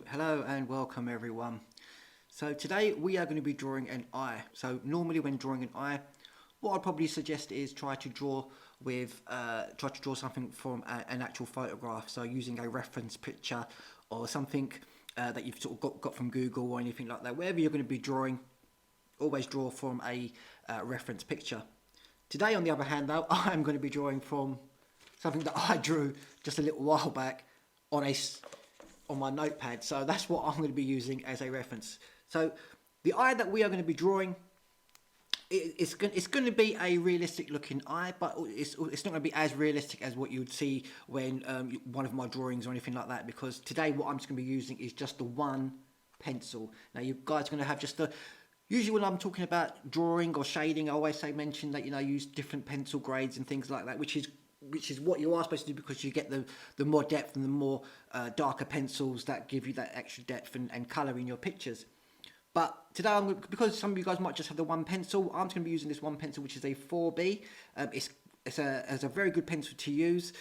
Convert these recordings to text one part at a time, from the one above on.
Hello and welcome everyone. So today we are going to be drawing an eye. So normally when drawing an eye, what I'd probably suggest is try to draw something from an actual photograph. So using a reference picture or something that you've sort of got from Google or anything like that. Wherever you're going to be drawing, always draw from a reference picture. Today on the other hand though, I'm going to be drawing from something that I drew just a little while back on my notepad, so that's what I'm going to be using as a reference. So the eye that we are going to be drawing, it's going to be a realistic looking eye, but it's not going to be as realistic as what you would see when one of my drawings or anything like that, because today what I'm just going to be using is just the one pencil. Now you guys are going to have just the... Usually when I'm talking about drawing or shading, I always mention that, use different pencil grades and things like that, which is what you are supposed to do, because you get the more depth and the more darker pencils that give you that extra depth and colour in your pictures. But today, because some of you guys might just have the one pencil, I'm just going to be using this one pencil, which is a 4B. It's a very good pencil to use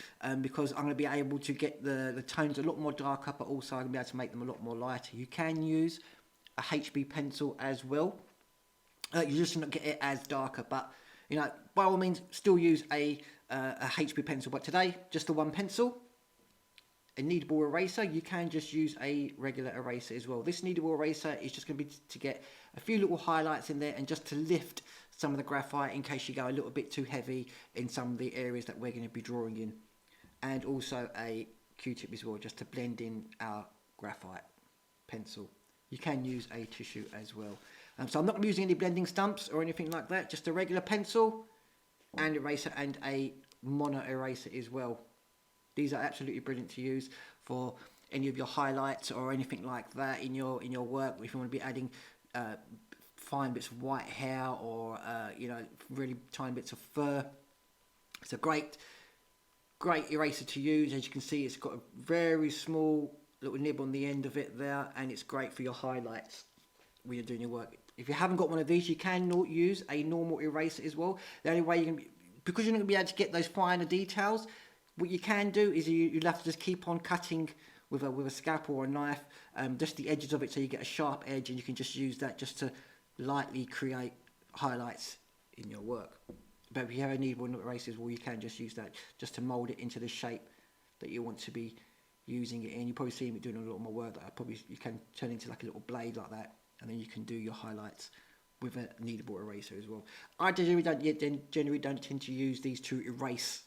because I'm going to be able to get the tones a lot more darker, but also I'm going to be able to make them a lot more lighter. You can use a HB pencil as well. You just not get it as darker, but by all means, still use a HB pencil. But today, just the one pencil. A kneadable eraser, you can just use a regular eraser as well. This kneadable eraser is just going to be to get a few little highlights in there and just to lift some of the graphite in case you go a little bit too heavy in some of the areas that we're going to be drawing in. And also a Q-tip as well, just to blend in our graphite pencil. You can use a tissue as well. So I'm not using any blending stumps or anything like that, just a regular pencil and eraser and a mono eraser as well. These are absolutely brilliant to use for any of your highlights or anything like that in your work. If you want to be adding fine bits of white hair or really tiny bits of fur, it's a great eraser to use. As you can see, it's got a very small little nib on the end of it there, and it's great for your highlights when you're doing your work. If you haven't got one of these, you can use a normal eraser as well. The only way you're going to be, because you're not going to be able to get those finer details, what you can do is you'll have to just keep on cutting with a scalpel or a knife, just the edges of it, so you get a sharp edge, and you can just use that just to lightly create highlights in your work. But if you have a kneadable eraser, well, you can just use that just to mould it into the shape that you want to be using it in. You probably see me doing a lot more work that you can turn into like a little blade like that, and then you can do your highlights with a kneadable eraser as well. I generally don't tend to use these to erase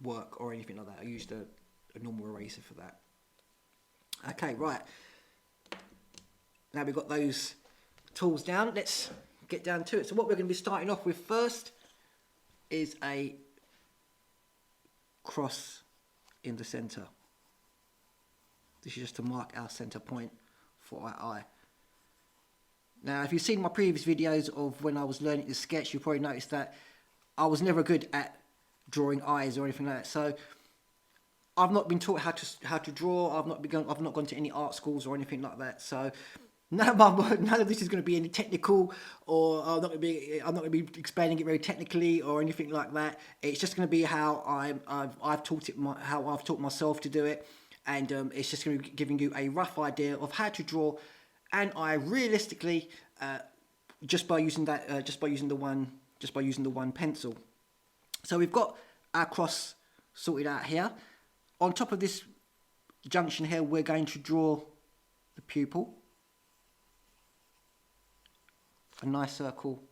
work or anything like that. I used a normal eraser for that. Okay, right. Now we've got those tools down, let's get down to it. So what we're going to be starting off with first is a cross in the centre. This is just to mark our centre point for our eye. Now, if you've seen my previous videos of when I was learning to sketch, you probably noticed that I was never good at drawing eyes or anything like that. So I've not been taught how to draw. I've not gone to any art schools or anything like that. So none of this is going to be any technical, or I'm not going to be explaining it very technically or anything like that. It's just going to be how I've taught myself to do it, and it's just going to be giving you a rough idea of how to draw an eye realistically, just by using the one pencil. So we've got our cross sorted out here. On top of this junction here, we're going to draw the pupil. A nice circle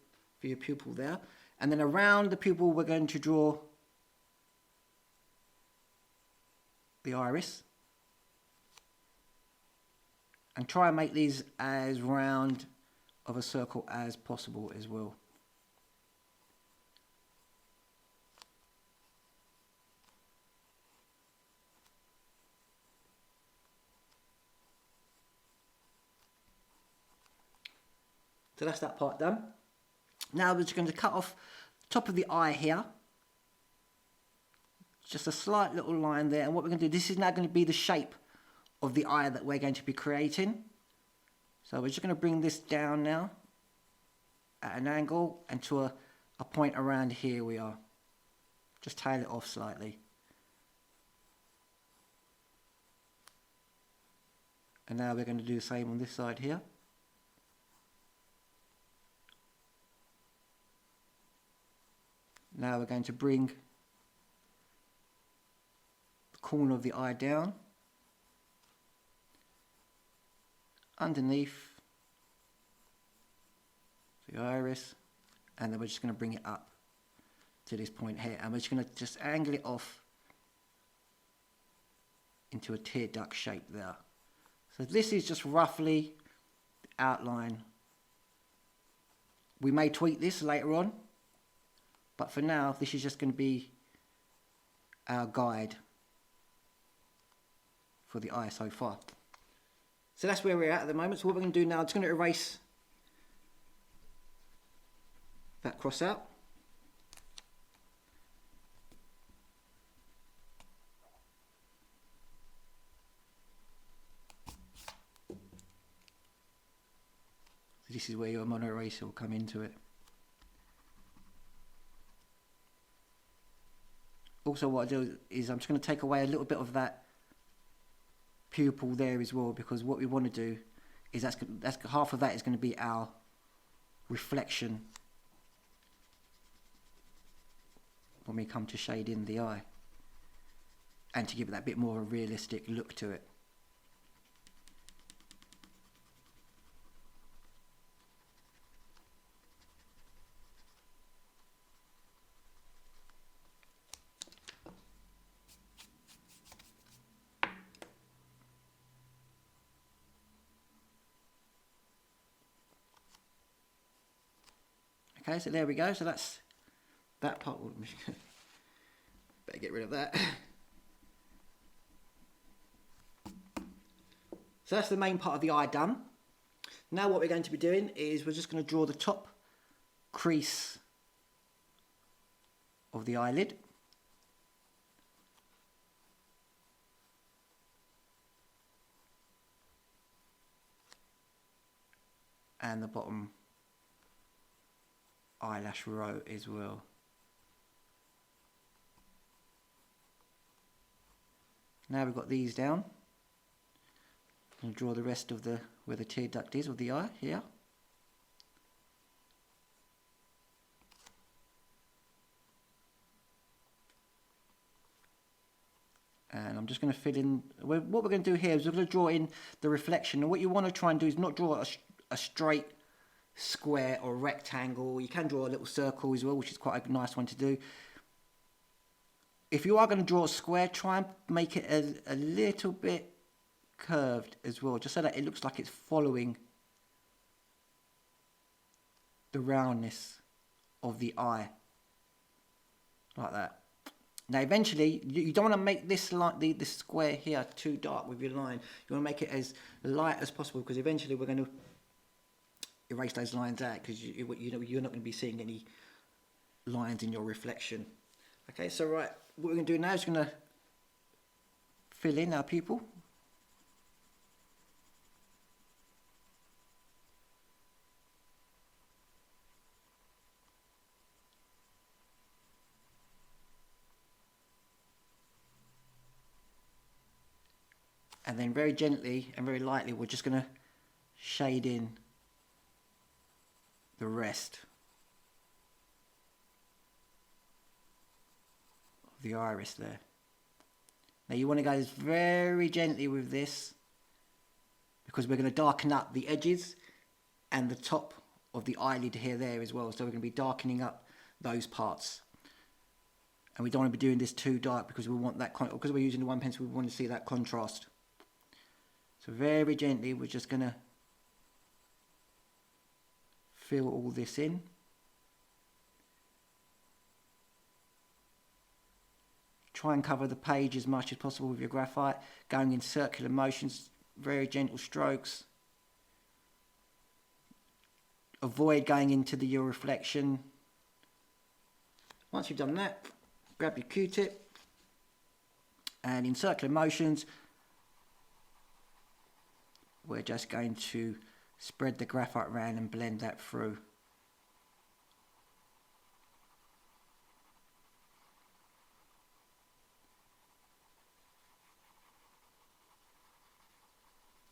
for your pupil there. And then around the pupil, we're going to draw the iris. And try and make these as round of a circle as possible as well. So that's that part done. Now we're just going to cut off the top of the eye here. Just a slight little line there. And what we're going to do, this is now going to be the shape of the eye that we're going to be creating. So we're just going to bring this down now at an angle, and to a point around here we are. Just tail it off slightly. And now we're going to do the same on this side here. Now we're going to bring the corner of the eye down underneath the iris, and then we're just going to bring it up to this point here, and we're just going to just angle it off into a tear duct shape there. So this is just roughly the outline. We may tweak this later on, but for now this is just going to be our guide for the eye so far. So that's where we're at the moment. So what we're going to do now, I'm just going to erase that cross out. So this is where your mono eraser will come into it. Also what I do is I'm just going to take away a little bit of that pupil there as well, because what we want to do is that's half of that is going to be our reflection when we come to shade in the eye, and to give it that bit more of a realistic look to it. Okay, so there we go. So that's that part. Better get rid of that. So that's the main part of the eye done. Now what we're going to be doing is we're just going to draw the top crease of the eyelid. And the bottom eyelash row as well. Now we've got these down. I'm going to draw the rest of where the tear duct is of the eye here. And I'm just going to fill in, what we're going to do here is we're going to draw in the reflection. And what you want to try and do is not draw a straight square or rectangle. You can draw a little circle as well, which is quite a nice one to do. If you are going to draw a square, try and make it a little bit curved as well, just so that it looks like it's following the roundness of the eye, like that. Now eventually, you don't want to make this the square here too dark with your line. You want to make it as light as possible, because eventually we're going to erase those lines out, because you know you're not going to be seeing any lines in your reflection. Okay, so right, what we're going to do now is we're going to fill in our pupil. And then very gently and very lightly, we're just going to shade in the rest of the iris there. Now you want to go very gently with this, because we're going to darken up the edges and the top of the eyelid here there as well. So we're going to be darkening up those parts. And we don't want to be doing this too dark, because we want that, because we're using the one pencil, we want to see that contrast. So very gently, we're just going to fill all this in. Try and cover the page as much as possible with your graphite, going in circular motions, very gentle strokes. Avoid going into your reflection. Once you've done that, grab your Q-tip, and in circular motions, we're just going to spread the graphite around and blend that through.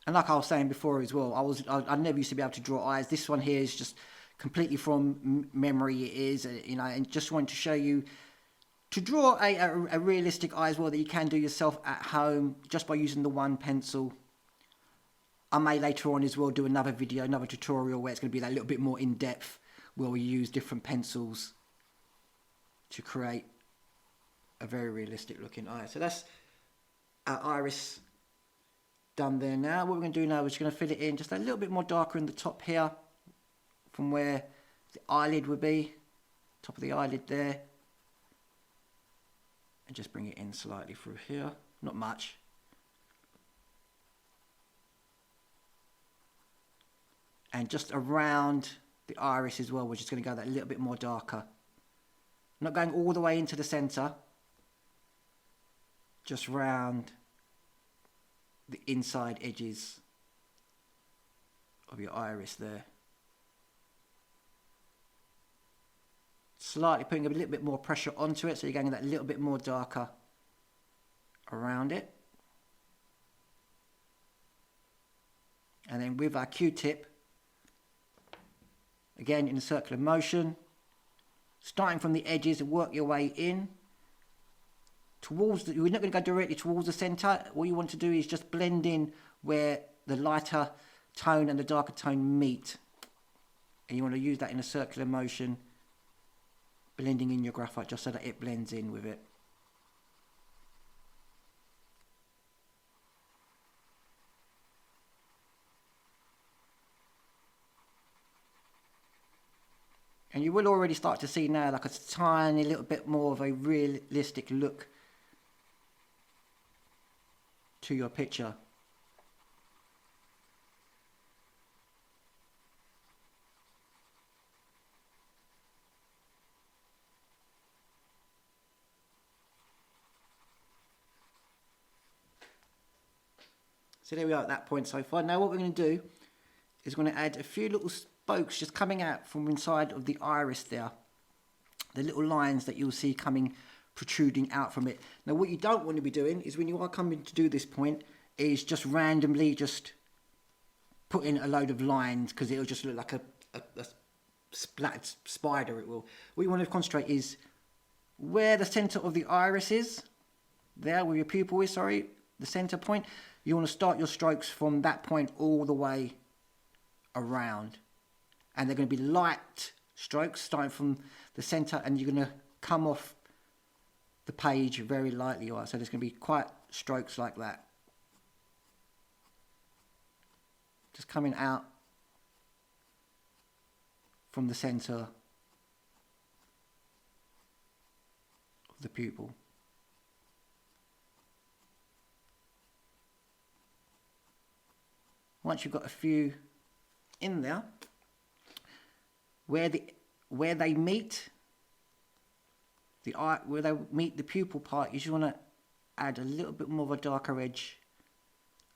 And like I was saying before as well, I never used to be able to draw eyes. This one here is just completely from memory. It is, you know, and just wanted to show you to draw a realistic eye as well that you can do yourself at home just by using the one pencil. I may later on as well do another video, another tutorial where it's going to be that little bit more in depth, where we use different pencils to create a very realistic looking eye. So that's our iris done there. Now what we're going to do now is we're going to fill it in just a little bit more darker in the top here from where the eyelid would be, top of the eyelid there, and just bring it in slightly through here, not much. And just around the iris as well, we're just going to go that a little bit more darker. Not going all the way into the center, just round the inside edges of your iris there. Slightly putting a little bit more pressure onto it, so you're going that little bit more darker around it. And then with our Q-tip, again in a circular motion, starting from the edges and work your way in towards the, you're not going to go directly towards the center. All you want to do is just blend in where the lighter tone and the darker tone meet, and you want to use that in a circular motion, blending in your graphite just so that it blends in with it. And you will already start to see now like a tiny little bit more of a realistic look to your picture. So there we are at that point so far. Now what we're going to do is we're going to add a few little spokes just coming out from inside of the iris there. The little lines that you'll see coming, protruding out from it. Now what you don't want to be doing is when you are coming to do this point is just randomly just put in a load of lines, because it'll just look like a splattered spider, it will. What you want to concentrate is where the center of the iris is, there where your pupil is, sorry, the center point. You want to start your strokes from that point all the way around, and they're going to be light strokes starting from the center, and you're going to come off the page very lightly. All right, so there's going to be quite strokes like that, just coming out from the center of the pupil. Once you've got a few in there, where they meet the eye, where they meet the pupil part, you just want to add a little bit more of a darker edge,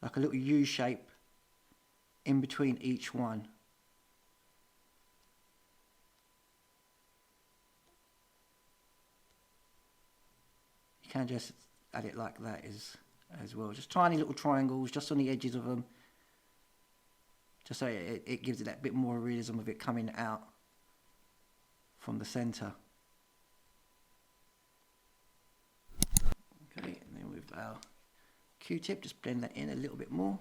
like a little U shape in between each one. You can just add it like that as well, just tiny little triangles just on the edges of them, just so it gives it that bit more realism of it coming out from the center. Okay, and then with our Q-tip, just blend that in a little bit more.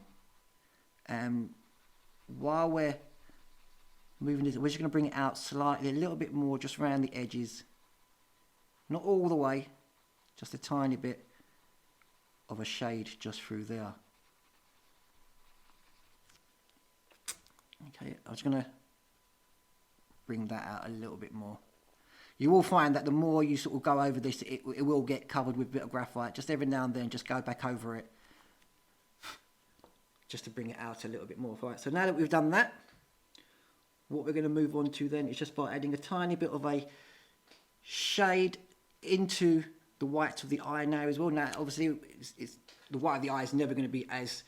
While we're moving this, we're just going to bring it out slightly, a little bit more, just around the edges. Not all the way, just a tiny bit of a shade just through there. Okay, I was going to bring that out a little bit more. You will find that the more you sort of go over this, it will get covered with a bit of graphite. Just every now and then, just go back over it, just to bring it out a little bit more. Right, so now that we've done that, what we're going to move on to then is just by adding a tiny bit of a shade into the white of the eye now as well. Now, obviously, the white of the eye is never going to be as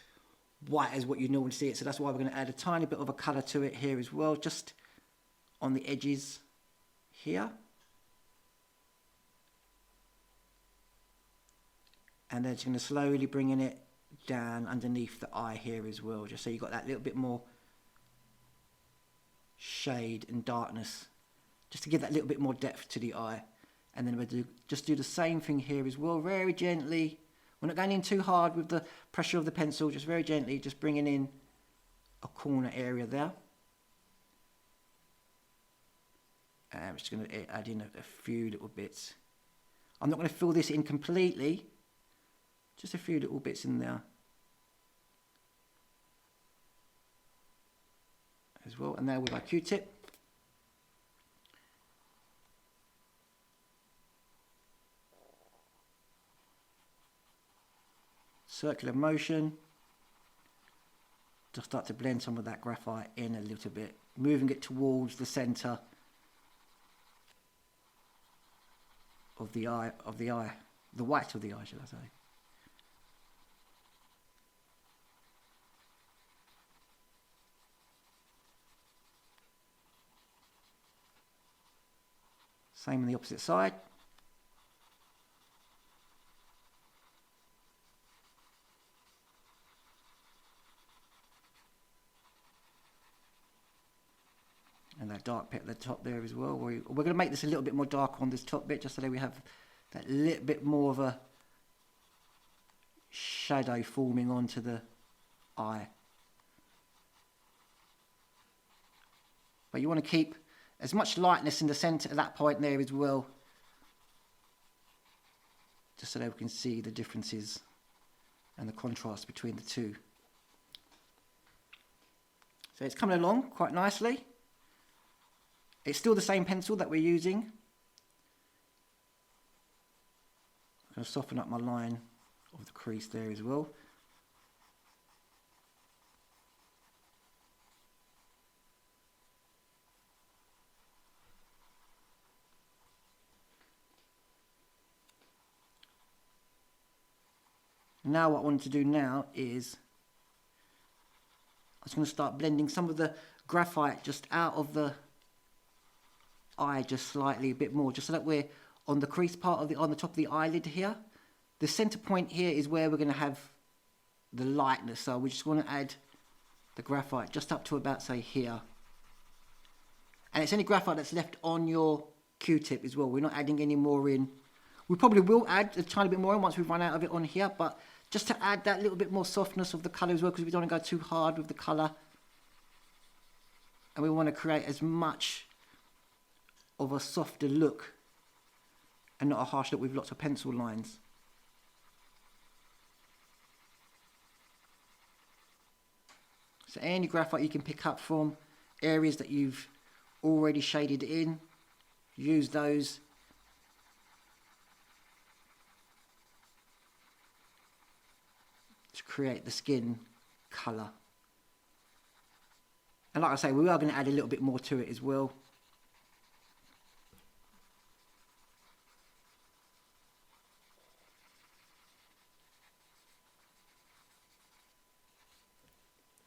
white as what you normally see it, so that's why we're going to add a tiny bit of a colour to it here as well, just on the edges here. And then just going to slowly bring in it down underneath the eye here as well, just so you've got that little bit more shade and darkness, just to give that little bit more depth to the eye. And then we'll just do the same thing here as well, very gently. We're not going in too hard with the pressure of the pencil, just very gently, just bringing in a corner area there. And I'm just going to add in a few little bits. I'm not going to fill this in completely, just a few little bits in there as well. And now with our Q-tip, circular motion, just start to blend some of that graphite in a little bit, moving it towards the center of the eye, the white of the eye, should I say. Same on the opposite side. And that dark bit at the top there as well. We're going to make this a little bit more dark on this top bit, just so that we have that little bit more of a shadow forming onto the eye. But you want to keep as much lightness in the centre at that point there as well, just so that we can see the differences and the contrast between the two. So it's coming along quite nicely. It's still the same pencil that we're using. I'm going to soften up my line of the crease there as well. Now what I want to do now is I'm just going to start blending some of the graphite just out of the eye, just slightly a bit more, just so that we're on the crease part of on the top of the eyelid here. The center point here is where we're going to have the lightness, so we just want to add the graphite just up to about, say, here. And it's any graphite that's left on your Q-tip as well. We're not adding any more in. We probably will add a tiny bit more in once we've run out of it on here, but just to add that little bit more softness of the colour as well, because we don't want to go too hard with the colour. And we want to create as much of a softer look and not a harsh look with lots of pencil lines. So any graphite you can pick up from areas that you've already shaded in, use those. To create the skin colour. And like I say, we are going to add a little bit more to it as well.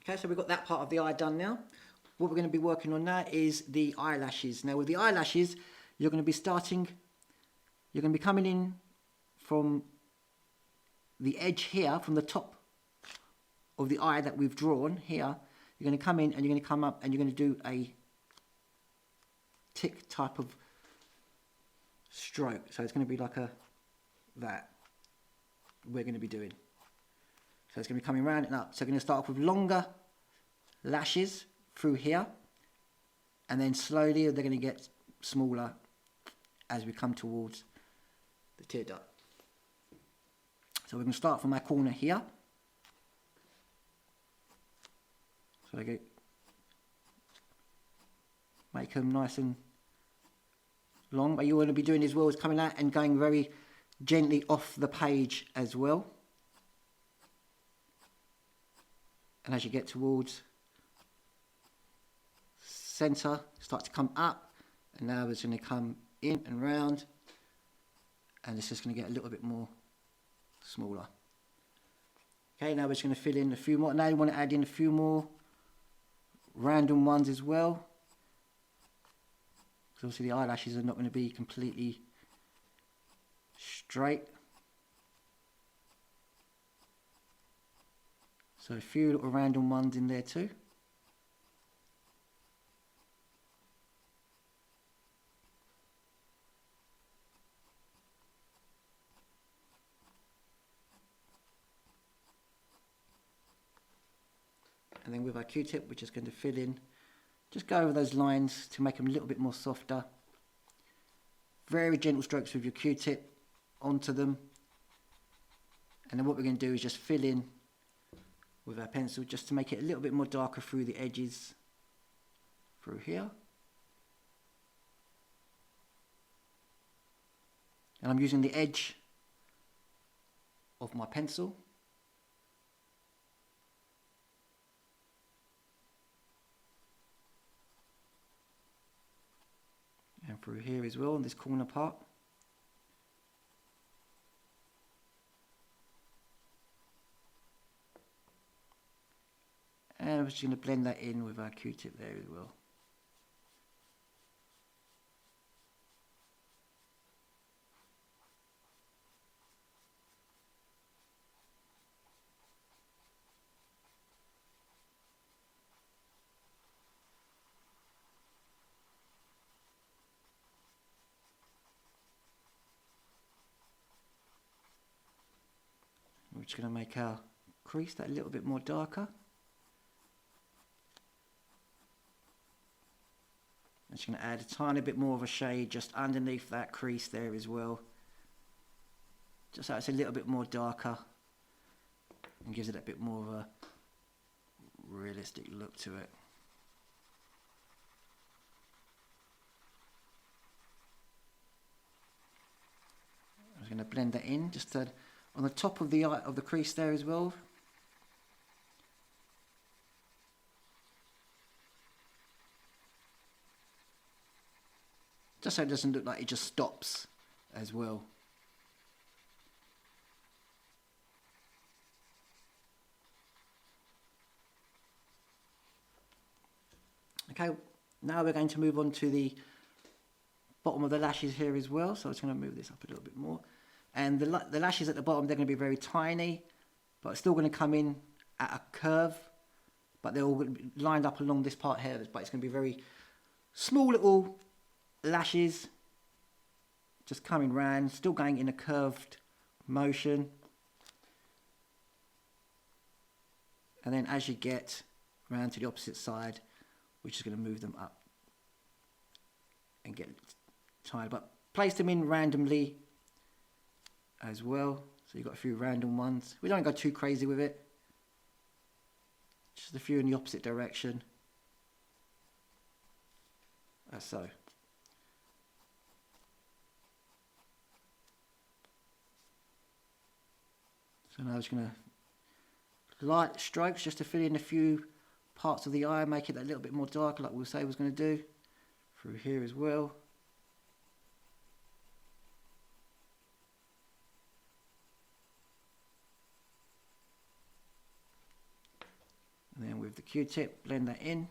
Okay, so we've got that part of the eye done now. What we're going to be working on now is the eyelashes. Now with the eyelashes, you're going to be coming in from the edge here, from the top of the eye that we've drawn here. You're going to come in and you're going to come up and you're going to do a tick type of stroke. So it's going to be like that we're going to be doing. So it's going to be coming round and up. So we're going to start off with longer lashes through here, and then slowly they're going to get smaller as we come towards the tear duct. So we're going to start from our corner here. So they make them nice and long. What you want to be doing as well is coming out and going very gently off the page as well. And as you get towards centre, start to come up, and now it's going to come in and round, and it's just going to get a little bit more smaller. Okay, now we're just going to fill in a few more. Now you want to add in a few more random ones as well, because obviously the eyelashes are not going to be completely straight. So a few little random ones in there too. And then with our Q-tip, we're just going to fill in, just go over those lines to make them a little bit more softer. Very gentle strokes with your Q-tip onto them. And then what we're going to do is just fill in with our pencil just to make it a little bit more darker through the edges through here. And I'm using the edge of my pencil. And through here as well, on this corner part. And I'm just going to blend that in with our Q-tip there as well. We're just going to make our crease that a little bit more darker. I'm just going to add a tiny bit more of a shade just underneath that crease there as well. Just so it's a little bit more darker and gives it a bit more of a realistic look to it. I'm just going to blend that in just to, on the top of the eye of the crease there as well. Just so it doesn't look like it just stops as well. Okay, now we're going to move on to the bottom of the lashes here as well. So I'm just going to move this up a little bit more. And the lashes at the bottom, they're going to be very tiny, but it's still going to come in at a curve. But they're all lined up along this part here, but it's going to be very small little lashes just coming round, still going in a curved motion. And then as you get round to the opposite side, we're just going to move them up and get tied, but place them in randomly as well. So you've got a few random ones. We don't go too crazy with it. Just a few in the opposite direction. As so. So now I'm just going to light strokes just to fill in a few parts of the eye, make it a little bit more darker like we'll say was going to do. Through here as well. And then with the Q-tip, blend that in.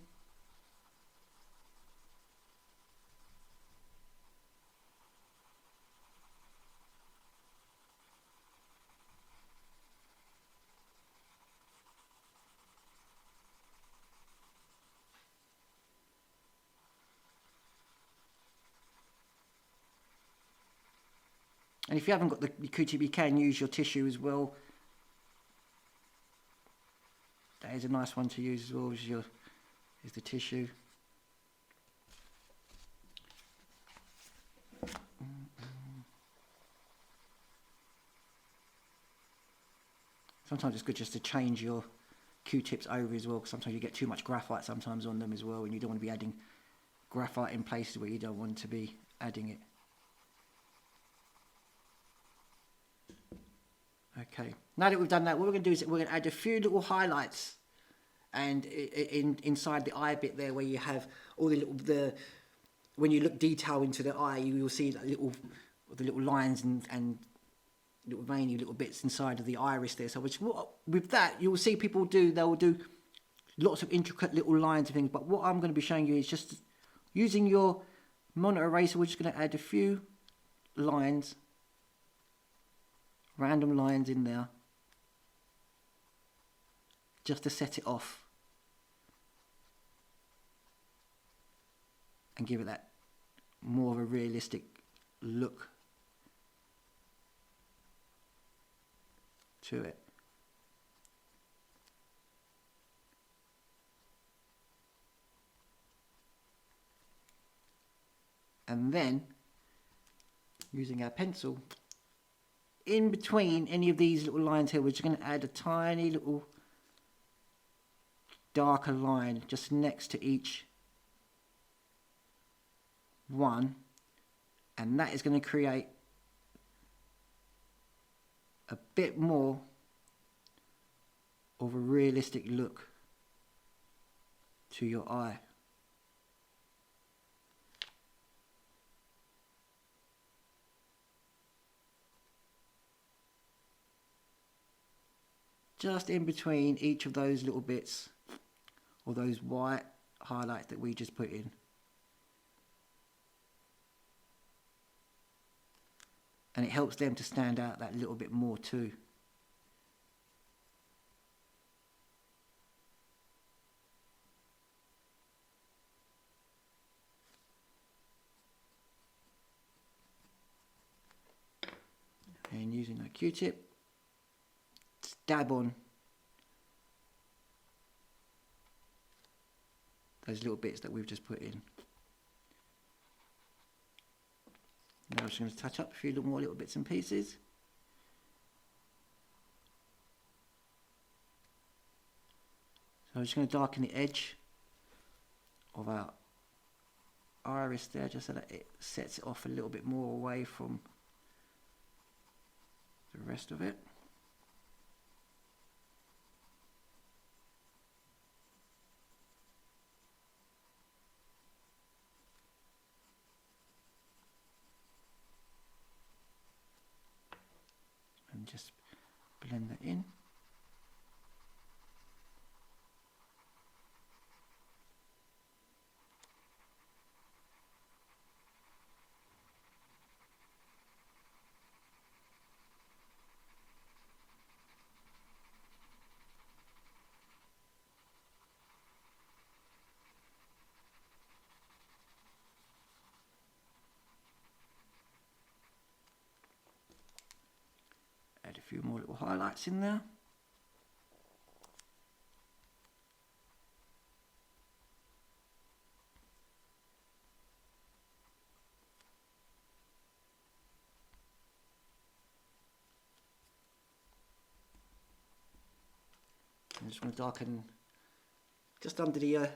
And if you haven't got the Q-tip, you can use your tissue as well. That is a nice one to use as well, is the tissue. Sometimes it's good just to change your Q-tips over as well, because sometimes you get too much graphite sometimes on them as well, and you don't want to be adding graphite in places where you don't want to be adding it. Okay, now that we've done that, what we're going to do is we're going to add a few little highlights, and inside the eye bit there, where you have all the when you look detail into the eye, you will see that the little lines and little veiny little bits inside of the iris there. So with that, you will see people they'll do lots of intricate little lines and things. But what I'm going to be showing you is just using your monitor eraser. We're just going to add a few lines. Random lines in there, just to set it off and give it that more of a realistic look to it. And then using our pencil, in between any of these little lines here, we're just going to add a tiny little darker line just next to each one, and that is going to create a bit more of a realistic look to your eye. Just in between each of those little bits, or those white highlights that we just put in. And it helps them to stand out that little bit more too. And using a Q-tip, dab on those little bits that we've just put in. Now I'm just going to touch up a few more little bits and pieces. So I'm just going to darken the edge of our iris there, just so that it sets it off a little bit more away from the rest of it. And just blend that in. Add a few more little highlights in there. I'm just going to darken just under the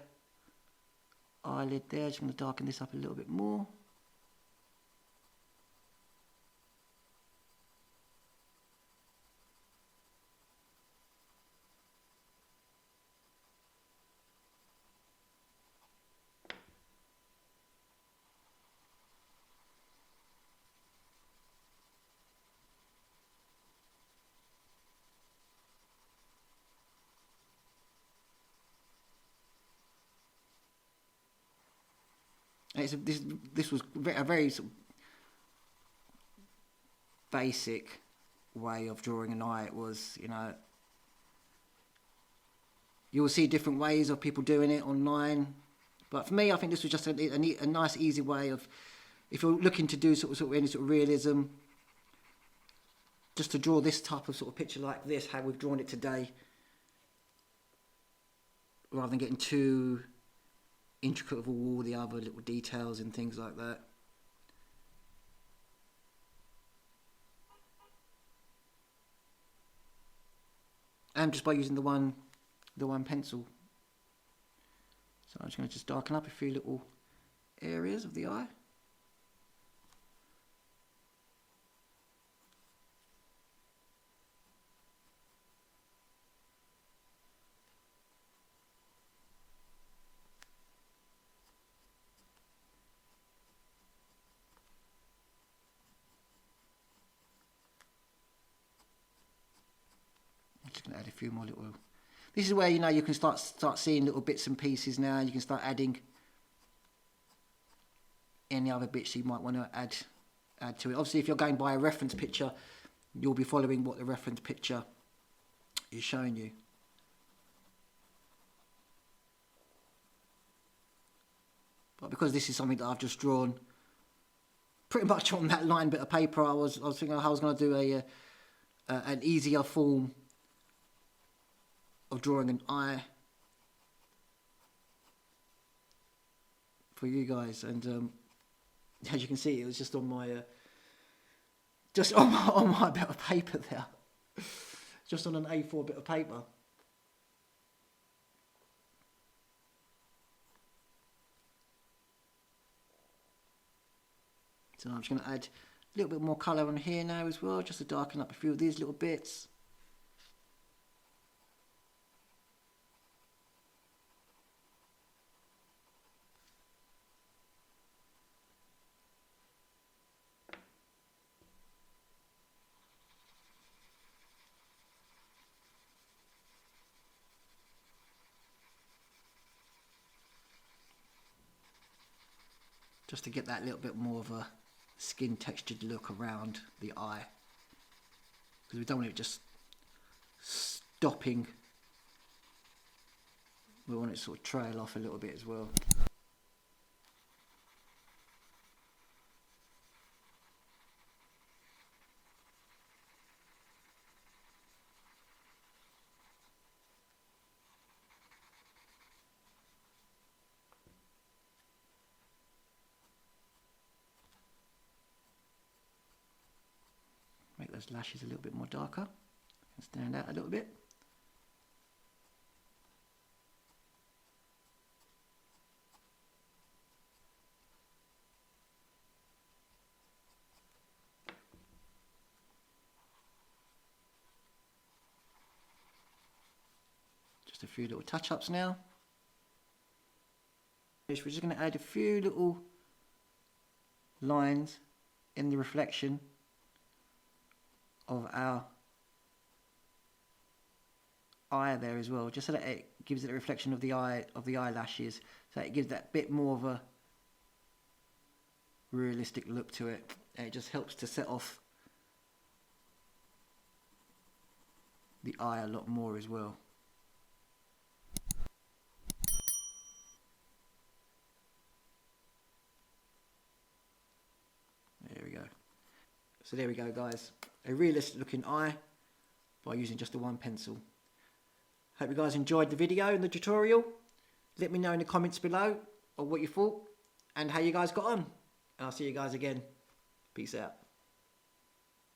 eyelid there. Just going to darken this up a little bit more. This was a very sort of basic way of drawing an eye. It was, you know, you will see different ways of people doing it online, but for me, I think this was just a nice, easy way of, if you're looking to do sort of any sort of realism, just to draw this type of sort of picture like this, how we've drawn it today, rather than getting too intricate of all the other little details and things like that. And just by using the one pencil. So I'm just going to just darken up a few little areas of the eye. Just going to add a few more little. This is where, you know, you can start seeing little bits and pieces now. You can start adding any other bits you might want to add to it. Obviously, if you're going by a reference picture, you'll be following what the reference picture is showing you. But because this is something that I've just drawn pretty much on that line bit of paper, I was thinking how I was going to do an easier form of drawing an eye for you guys. And as you can see, it was just on my on my bit of paper there, just on an A4 bit of paper. So I'm just going to add a little bit more colour on here now as well, just to darken up a few of these little bits. Just to get that little bit more of a skin textured look around the eye, because we don't want it just stopping. We want it to sort of trail off a little bit as well. Make those lashes a little bit more darker and stand out a little bit. Just a few little touch-ups now. We're just going to add a few little lines in the reflection of our eye there as well, just so that it gives it a reflection of the eyelashes, so it gives that bit more of a realistic look to it, and it just helps to set off the eye a lot more as well. There we go. So there we go, guys. A realistic looking eye by using just the one pencil. Hope you guys enjoyed the video and the tutorial. Let me know in the comments below of what you thought and how you guys got on. And I'll see you guys again. Peace out.